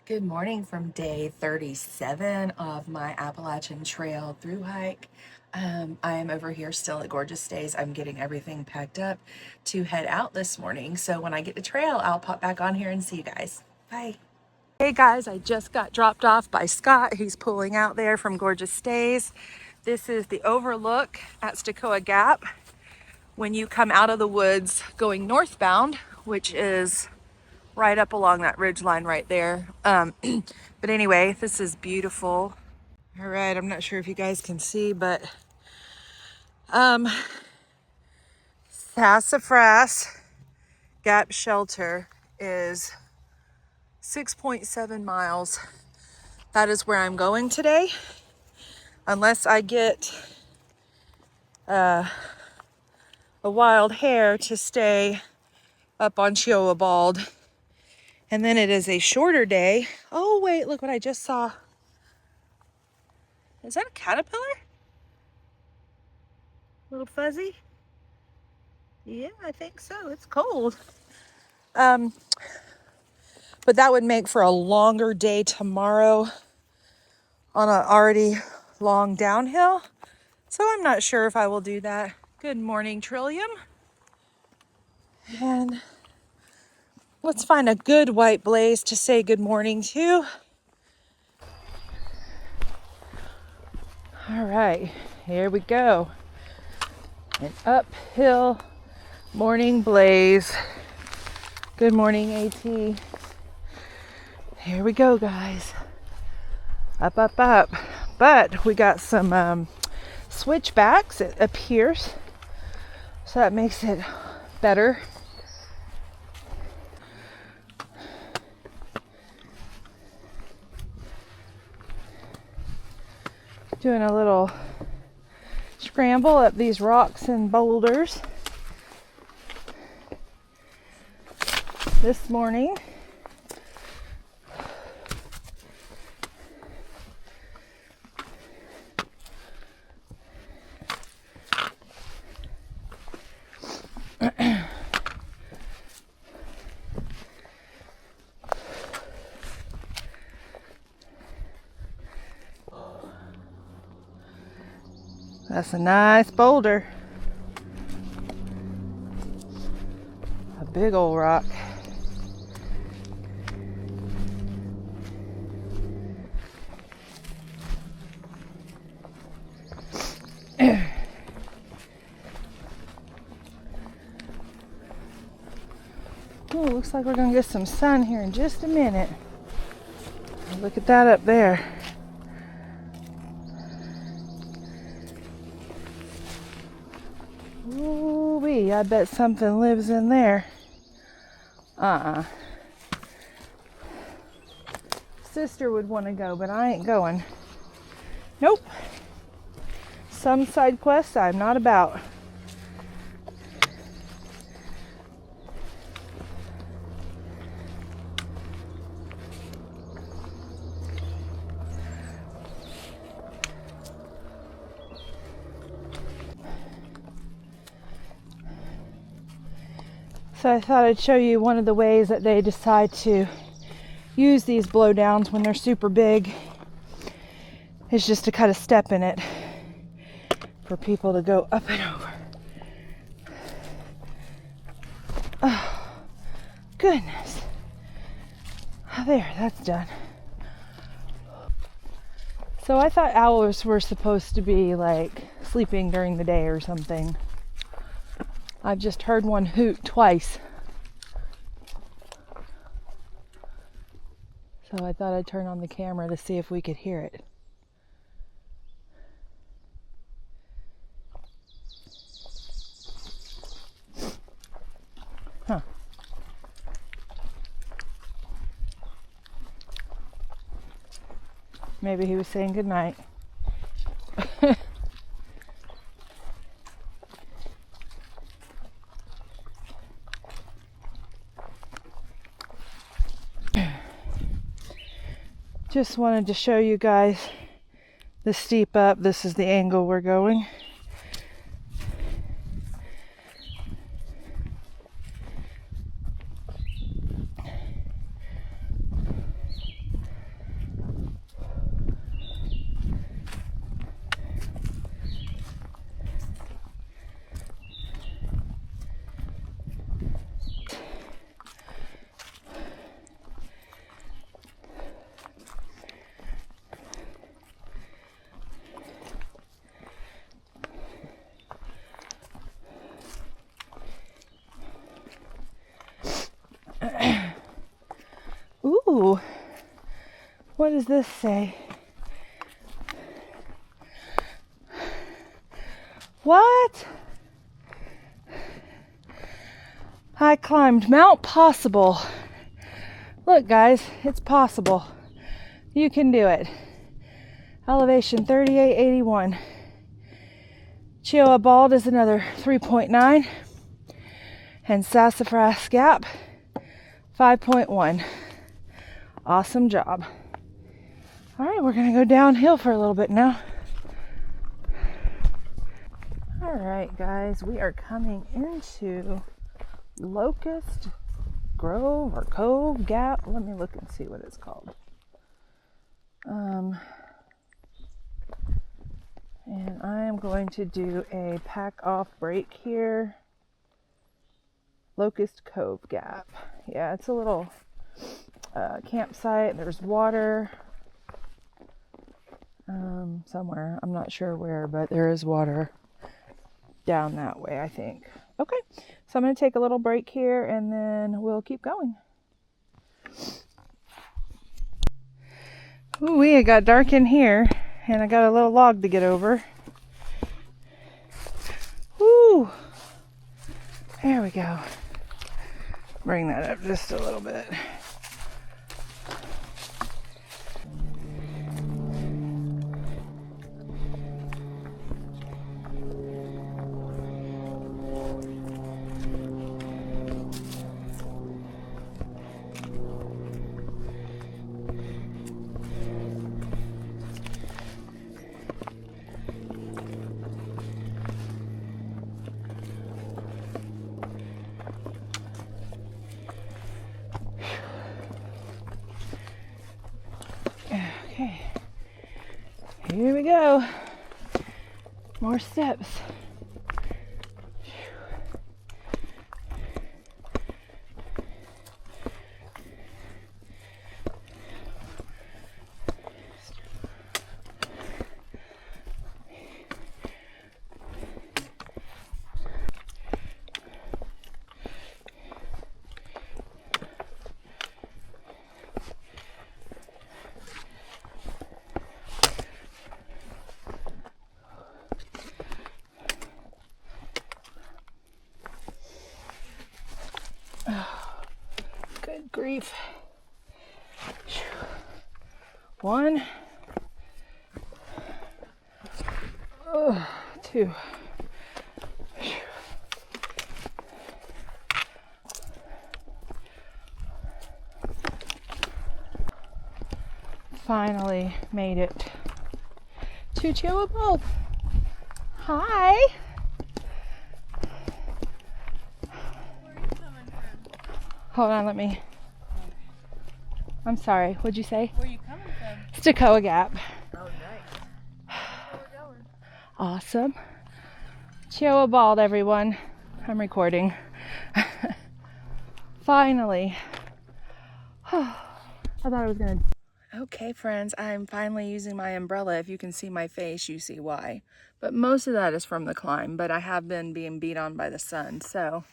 Good morning from day 37 of my Appalachian Trail through hike. I am over here still at Gorgeous Days. I'm getting everything packed up to head out this morning. So when I get to trail, I'll pop back on here and see you guys. Bye. Hey guys, I just got dropped off by Scott. He's pulling out there from Gorgeous Days. This is the overlook at Stokoa Gap when you come out of the woods going northbound, which is right up along that ridge line right there. But anyway, this is beautiful. All right, I'm not sure if you guys can see, but Sassafras Gap Shelter is 6.7 miles. That is where I'm going today, unless I get a wild hare to stay up on Chiowa Bald. And then it is a shorter day. Oh wait, look what I just saw. Is that a caterpillar? Little fuzzy? Yeah, I think so. It's cold. But that would make for a longer day tomorrow on an already long downhill. So I'm not sure if I will do that. Good morning, Trillium. And let's find a good white blaze to say good morning to. All right, here we go. An uphill morning blaze. Good morning, AT. Here we go, guys. Up, up, up. But we got some switchbacks, it appears. So that makes it better. Doing a little scramble up these rocks and boulders this morning. That's a nice boulder. A big old rock. Oh, looks like we're gonna get some sun here in just a minute. Look at that up there. Ooh-wee, I bet something lives in there. Sister would want to go, but I ain't going. Nope. Some side quests I'm not about. So I thought I'd show you one of the ways that they decide to use these blowdowns when they're super big. Is just to cut a step in it for people to go up and over. Oh, goodness. There, that's done. So I thought owls were supposed to be like sleeping during the day or something. I've just heard one hoot twice. So I thought I'd turn on the camera to see if we could hear it. Huh. Maybe he was saying goodnight. Just wanted to show you guys the steep up. This is the angle we're going. Ooh, what does this say? What? I climbed Mount Possible. Look, guys, it's possible. You can do it. Elevation 3881. Chioa Bald is another 3.9. And Sassafras Gap 5.1. Awesome job. All right, we're gonna go downhill for a little bit now. All right, guys, we are coming into Locust Grove or Cove Gap. Let me look and see what it's called. And I am going to do a pack off break here. Locust Cove Gap. Yeah, it's a little campsite. There's water somewhere. I'm not sure where, but there is water down that way, I think. Okay, so I'm going to take a little break here and then we'll keep going. Ooh, it got dark in here and I got a little log to get over. Ooh, there we go. Bring that up just a little bit. Okay, here we go. More steps. Good grief. 1, 2. Finally made it to Chioa Bald. Hi. Hold on, let me. I'm sorry, what'd you say? Where are you coming from? Stokoa Gap. Oh, nice. Where we're going. Awesome. Chioa Bald, everyone. I'm recording. Finally. I thought I was gonna. Okay, friends, I'm finally using my umbrella. If you can see my face, you see why. But most of that is from the climb, but I have been being beat on by the sun, so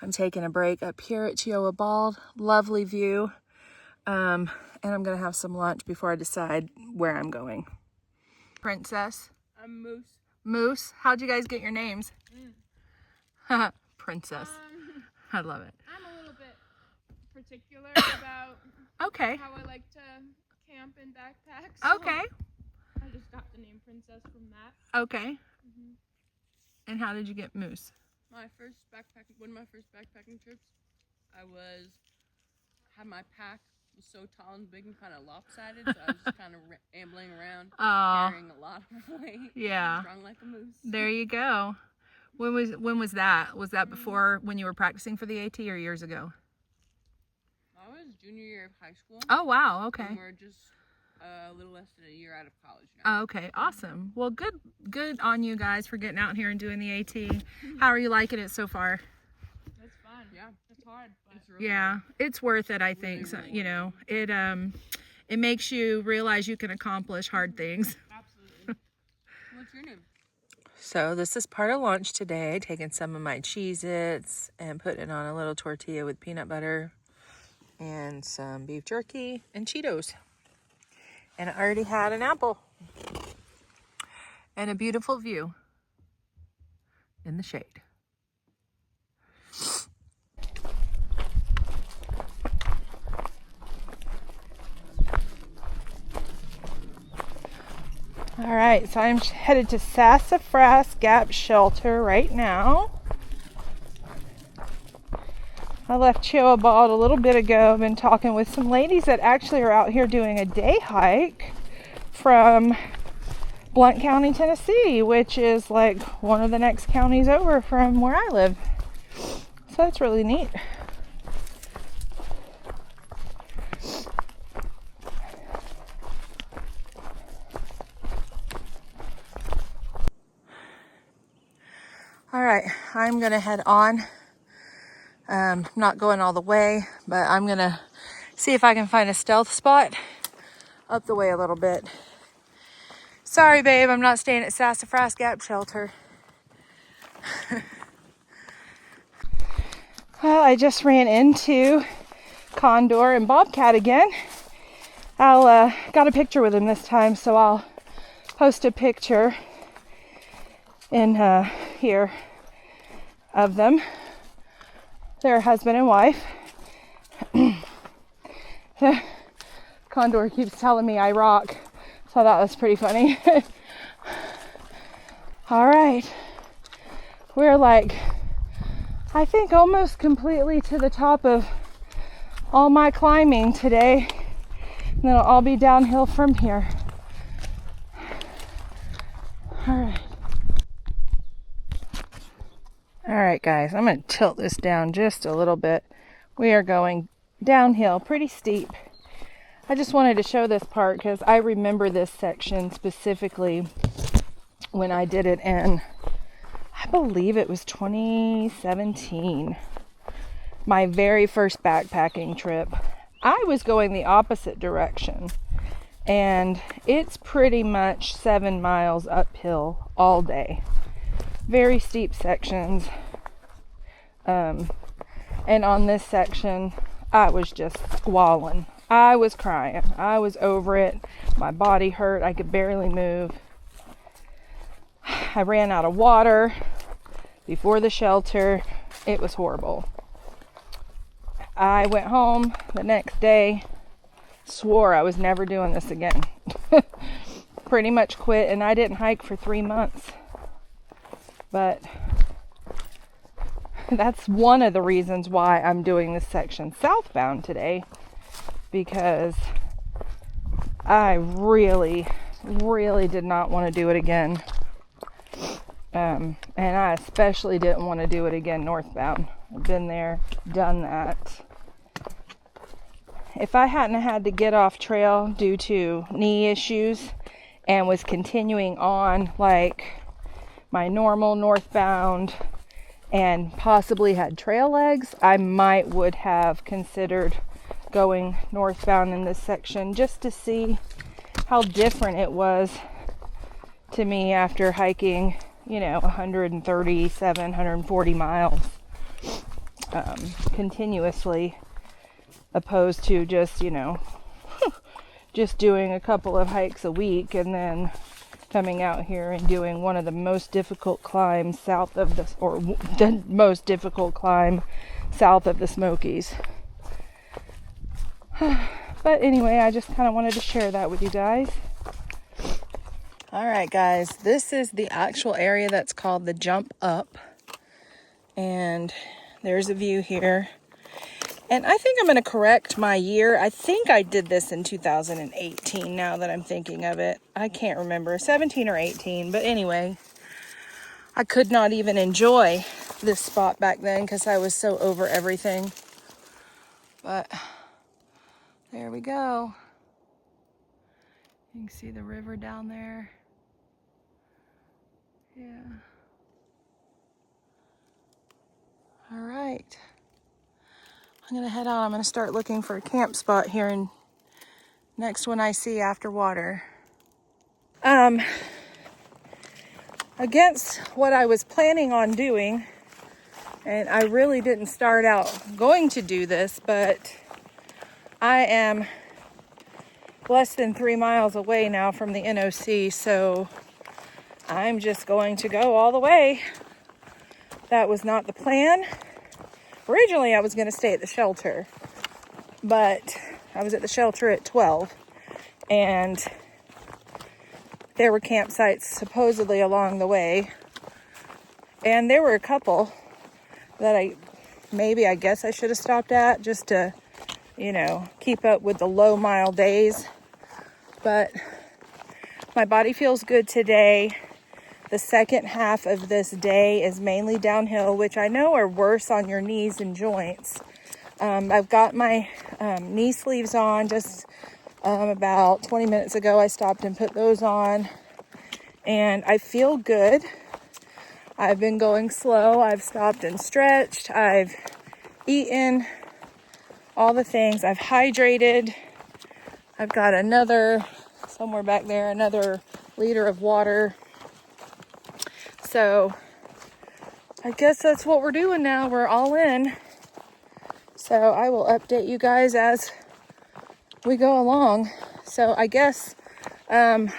I'm taking a break up here at Chioa Bald. Lovely view. And I'm gonna have some lunch before I decide where I'm going. Princess. I'm Moose. Moose. How'd you guys get your names? Princess. I love it. I'm a little bit particular about Okay. how I like to camp in backpacks. So Okay. I just got the name Princess from that. Okay. And how did you get Moose? One of my first backpacking trips, had my pack was so tall and big and kind of lopsided, so I was just kind of ambling around, carrying a lot of weight. Yeah. Strong like a moose. There you go. When was that? Was that before when you were practicing for the AT or years ago? I was junior year of high school. Oh wow, okay. And we're just a little less than a year out of college now. Oh, okay, awesome. Well, good on you guys for getting out here and doing the AT. How are you liking it so far? It's fun. Yeah, it's hard, but it's really hard. It's worth it, I think. Really, you know, it makes you realize you can accomplish hard things. Absolutely. What's your name? So this is part of lunch today, taking some of my Cheez-Its and putting it on a little tortilla with peanut butter and some beef jerky and Cheetos. And I already had an apple and a beautiful view in the shade. All right, so I'm headed to Sassafras Gap Shelter right now. I left TinaBall a little bit ago. I've been talking with some ladies that actually are out here doing a day hike from Blount County, Tennessee, which is like one of the next counties over from where I live. So that's really neat. All right, I'm gonna head on. Not going all the way, but I'm gonna see if I can find a stealth spot up the way a little bit. Sorry, babe, I'm not staying at Sassafras Gap Shelter. Well, I just ran into Condor and Bobcat again. I'll got a picture with him this time, so I'll post a picture in here of them. They're husband and wife. Condor keeps telling me I rock, so that was pretty funny. All right, we're like, I think almost completely to the top of all my climbing today, and then it'll all be downhill from here. All right, guys, I'm going to tilt this down just a little bit. We are going downhill, pretty steep. I just wanted to show this part because I remember this section specifically when I did it in, I believe it was 2017. My very first backpacking trip. I was going the opposite direction, and it's pretty much 7 miles uphill all day. Very steep sections. And on this section, I was just squalling. I was crying. I was over it. My body hurt. I could barely move. I ran out of water before the shelter. It was horrible. I went home the next day, swore I was never doing this again. Pretty much quit, and I didn't hike for 3 months. But that's one of the reasons why I'm doing this section southbound today, because I really did not want to do it again. And I especially didn't want to do it again northbound. I've been there, done that. If I hadn't had to get off trail due to knee issues and was continuing on like my normal northbound and possibly had trail legs, I would have considered going northbound in this section just to see how different it was to me after hiking, 137, 140 miles continuously, opposed to just, just doing a couple of hikes a week and then coming out here and doing one of the most difficult climbs south of the most difficult climb south of the Smokies. But anyway, I just kind of wanted to share that with you guys. All right, guys, this is the actual area that's called the Jump Up, and there's a view here. And I think I'm going to correct my year. I think I did this in 2018 now that I'm thinking of it. I can't remember, 17 or 18. But anyway, I could not even enjoy this spot back then because I was so over everything. But there we go. You can see the river down there. Yeah. All right. I'm going to head out. I'm going to start looking for a camp spot here and next one I see after water. Against what I was planning on doing, and I really didn't start out going to do this, but I am less than 3 miles away now from the NOC, so I'm just going to go all the way. That was not the plan. Originally, I was going to stay at the shelter, but I was at the shelter at 12, and there were campsites supposedly along the way, and there were a couple that I guess I should have stopped at just to, keep up with the low mile days. But my body feels good today. The second half of this day is mainly downhill, which I know are worse on your knees and joints. I've got my knee sleeves on. Just about 20 minutes ago, I stopped and put those on, and I feel good. I've been going slow. I've stopped and stretched. I've eaten all the things. I've hydrated. I've got somewhere back there, another liter of water. So I guess that's what we're doing now. We're all in. So I will update you guys as we go along. So I guess I'm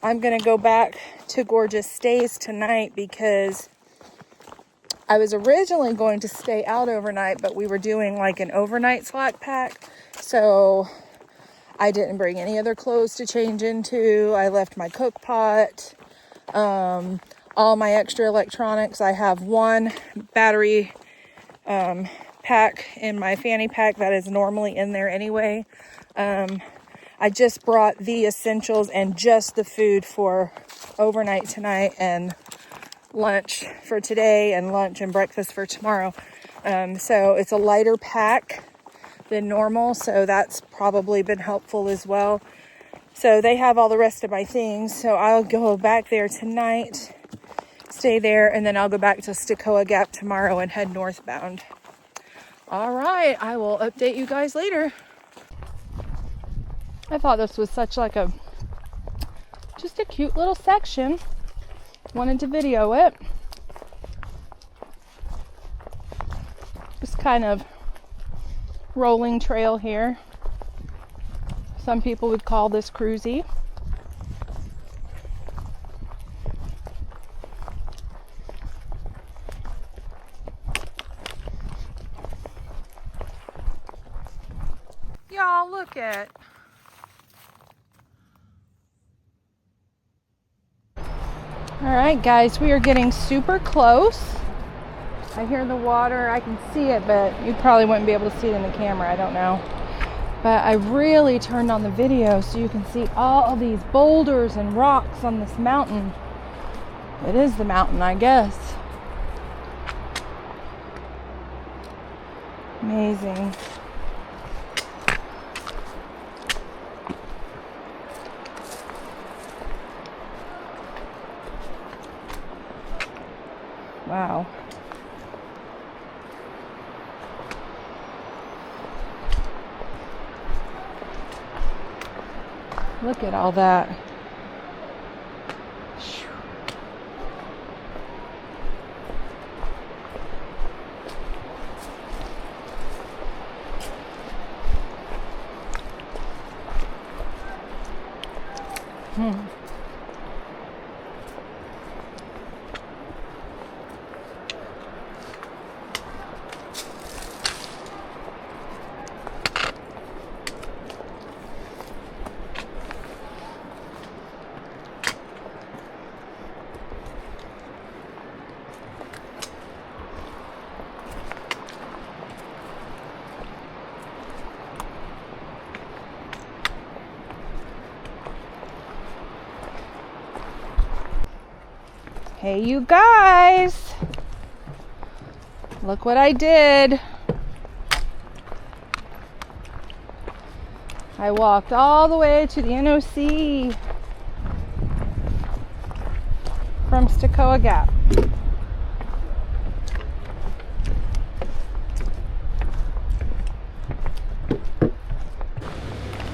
going to go back to Gorgeous Stays tonight because I was originally going to stay out overnight, but we were doing like an overnight slack pack. So I didn't bring any other clothes to change into. I left my cook pot, all my extra electronics. I have one battery pack in my fanny pack that is normally in there anyway. I just brought the essentials and just the food for overnight tonight and lunch for today and lunch and breakfast for tomorrow. So it's a lighter pack than normal, so that's probably been helpful as well. So they have all the rest of my things, so I'll go back there tonight, stay there, and then I'll go back to Stokoa Gap tomorrow and head northbound. All right, I will update you guys later. I thought this was such like just a cute little section. Wanted to video it. Just kind of rolling trail here. Some people would call this cruisy. Y'all look at. All right, guys, we are getting super close. I hear the water. I can see it, but you probably wouldn't be able to see it in the camera. I don't know. But I really turned on the video so you can see all these boulders and rocks on this mountain. It is the mountain, I guess. Amazing. Wow. Look at all that. Hey, you guys, look what I did. I walked all the way to the NOC from Stokoa Gap.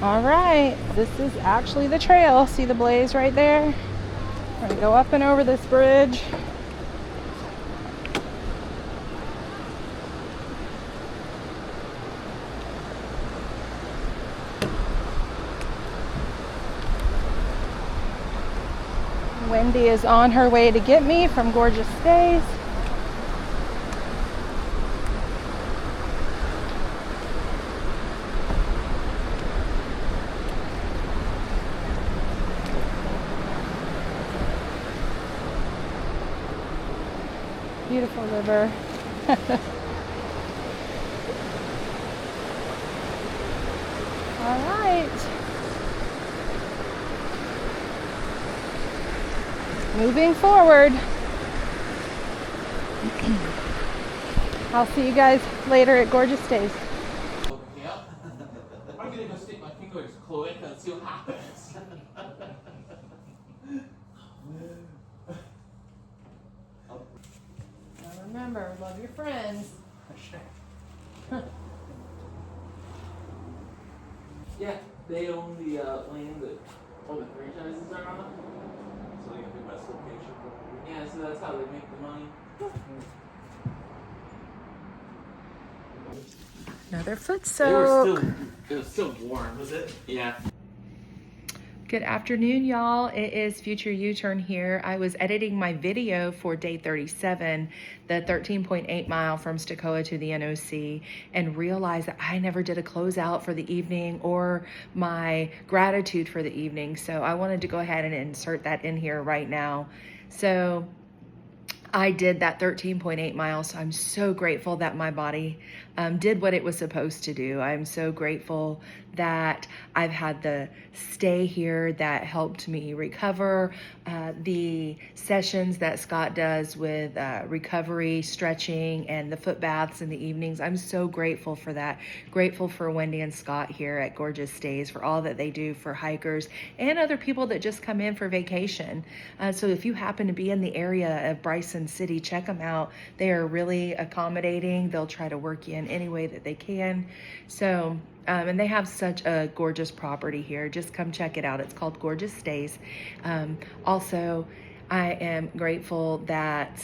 All right, this is actually the trail. See the blaze right there? We're gonna go up and over this bridge. Wendy is on her way to get me from Gorgeous Stays. Beautiful river. All right. Moving forward. I'll see you guys later at Gorgeous Stays. Yeah. I'm gonna go stick my finger into Chloe and see what happens. Now remember, love your friends. Yeah, they own the land that all the franchises are on. So they get the best location for you. Yeah, so that's how they make the money. Another foot They were soak. still, it was still warm. Was it? Yeah. Good afternoon, y'all. It is Future U-Turn here. I was editing my video for day 37, the 13.8 mile from Stokoa to the NOC, and realized that I never did a closeout for the evening or my gratitude for the evening. So I wanted to go ahead and insert that in here right now. So I did that 13.8 miles. So I'm so grateful that my body did what it was supposed to do. I'm so grateful that I've had the stay here that helped me recover. The sessions that Scott does with recovery, stretching, and the foot baths in the evenings. I'm so grateful for that. Grateful for Wendy and Scott here at Gorgeous Stays for all that they do for hikers and other people that just come in for vacation. So if you happen to be in the area of Bryson City, check them out. They are really accommodating. They'll try to work you in any way that they can. So, and they have such a gorgeous property here. Just come check it out. It's called Gorgeous Stays. Also, I am grateful that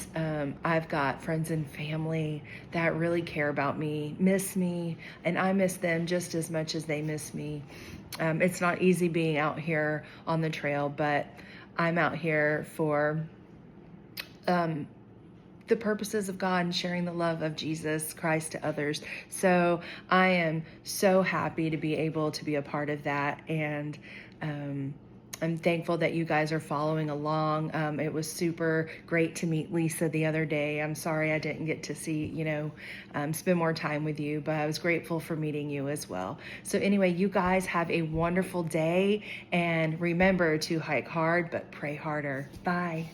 I've got friends and family that really care about me, miss me, and I miss them just as much as they miss me. It's not easy being out here on the trail, but I'm out here for the purposes of God and sharing the love of Jesus Christ to others. So I am so happy to be able to be a part of that. And I'm thankful that you guys are following along. It was super great to meet Lisa the other day. I'm sorry I didn't get to see, spend more time with you, but I was grateful for meeting you as well. So anyway, you guys have a wonderful day, and remember to hike hard, but pray harder. Bye.